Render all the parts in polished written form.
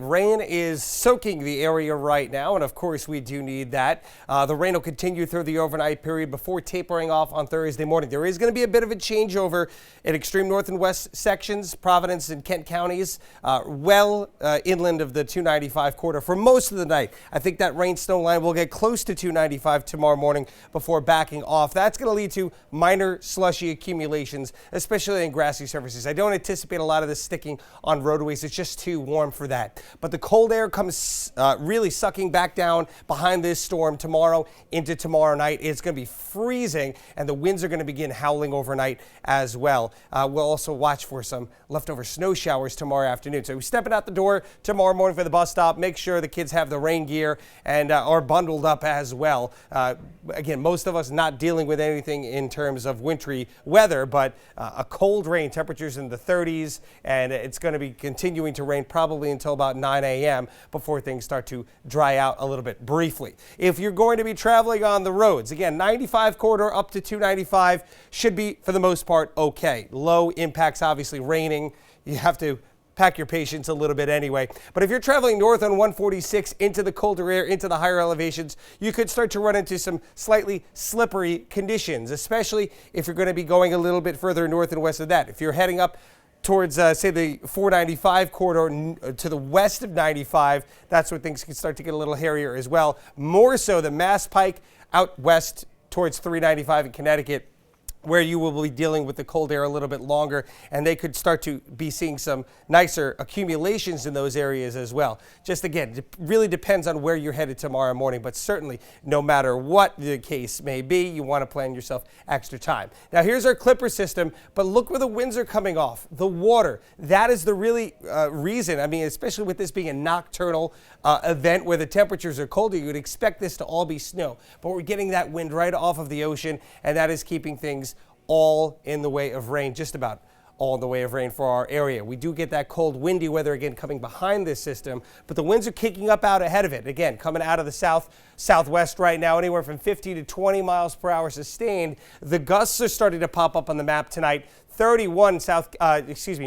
Rain is soaking the area right now, and of course we do need that. The rain will continue through the overnight period before tapering off on Thursday morning. There is going to be a bit of a changeover in extreme north and west sections, Providence and Kent counties, inland of the 295 corridor for most of the night. I think that rain snow line will get close to 295 tomorrow morning before backing off. That's going to lead to minor slushy accumulations, especially in grassy surfaces. I don't anticipate a lot of this sticking on roadways. It's just too warm for that. But the cold air comes really sucking back down behind this storm tomorrow into tomorrow night. It's going to be freezing, and the winds are going to begin howling overnight as well. We'll also watch for some leftover snow showers tomorrow afternoon. So we're stepping out the door tomorrow morning for the bus stop. Make sure the kids have the rain gear and are bundled up as well. Again, most of us not dealing with anything in terms of wintry weather, but a cold rain, temperatures in the 30s, and it's going to be continuing to rain probably until about 9 a.m. before things start to dry out a little bit briefly. If you're going to be traveling on the roads, again, 95 corridor up to 295 should be, for the most part, okay. Low impacts, obviously raining. You have to pack your patience a little bit anyway. But if you're traveling north on 146 into the colder air, into the higher elevations, you could start to run into some slightly slippery conditions, especially if you're going to be going a little bit further north and west of that. If you're heading up towards, say, the 495 corridor to the west of 95, that's where things can start to get a little hairier as well. More so the Mass Pike out west towards 395 in Connecticut, where you will be dealing with the cold air a little bit longer, and they could start to be seeing some nicer accumulations in those areas as well. Just again, it really depends on where you're headed tomorrow morning, but certainly no matter what the case may be, you want to plan yourself extra time. Now here's our Clipper system, but look where the winds are coming off. The water, that is the really reason. I mean, especially with this being a nocturnal event where the temperatures are colder, you would expect this to all be snow, but we're getting that wind right off of the ocean, and that is keeping things all in the way of rain, just about all in the way of rain for our area. We do get that cold, windy weather again coming behind this system, but the winds are kicking up out ahead of it. Again, coming out of the southwest right now, anywhere from 50 to 20 miles per hour sustained. The gusts are starting to pop up on the map tonight. 31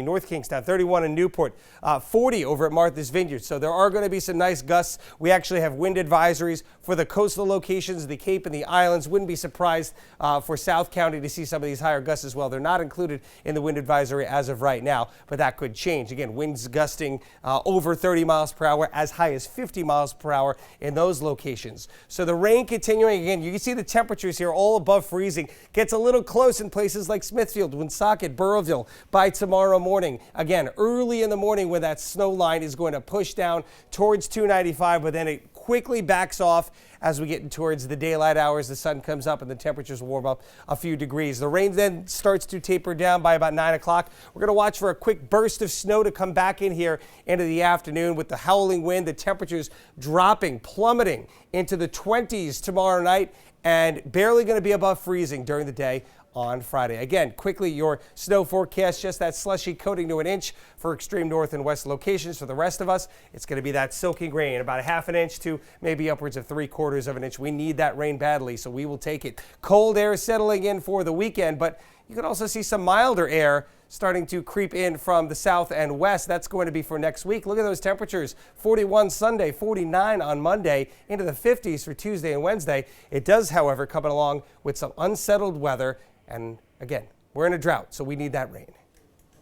North Kingstown, 31 in Newport, 40 over at Martha's Vineyard. So there are going to be some nice gusts. We actually have wind advisories for the coastal locations, the Cape and the islands. Wouldn't be surprised for South County to see some of these higher gusts as well. They're not included in the wind advisory as of right now, but that could change. Again, winds gusting over 30 miles per hour, as high as 50 miles per hour in those locations. So the rain continuing. Again, you can see the temperatures here all above freezing. Gets a little close in places like Smithfield, Woonsocket, Burrowville by tomorrow morning. Again, early in the morning when that snow line is going to push down towards 295, but then it quickly backs off as we get towards the daylight hours. The sun comes up and the temperatures warm up a few degrees. The rain then starts to taper down by about 9 o'clock. We're going to watch for a quick burst of snow to come back in here into the afternoon with the howling wind, the temperatures dropping, plummeting into the 20s tomorrow night, and barely going to be above freezing during the day on Friday. Again, quickly, your snow forecast, just that slushy coating to an inch for extreme north and west locations. For the rest of us, it's going to be that soaking rain, about a half an inch to maybe upwards of 3/4 of an inch. We need that rain badly, so we will take it. Cold air settling in for the weekend, but you can also see some milder air starting to creep in from the south and west. That's going to be for next week. Look at those temperatures. 41 Sunday, 49 on Monday, into the 50s for Tuesday and Wednesday. It does, however, come along with some unsettled weather. And again, we're in a drought, so we need that rain.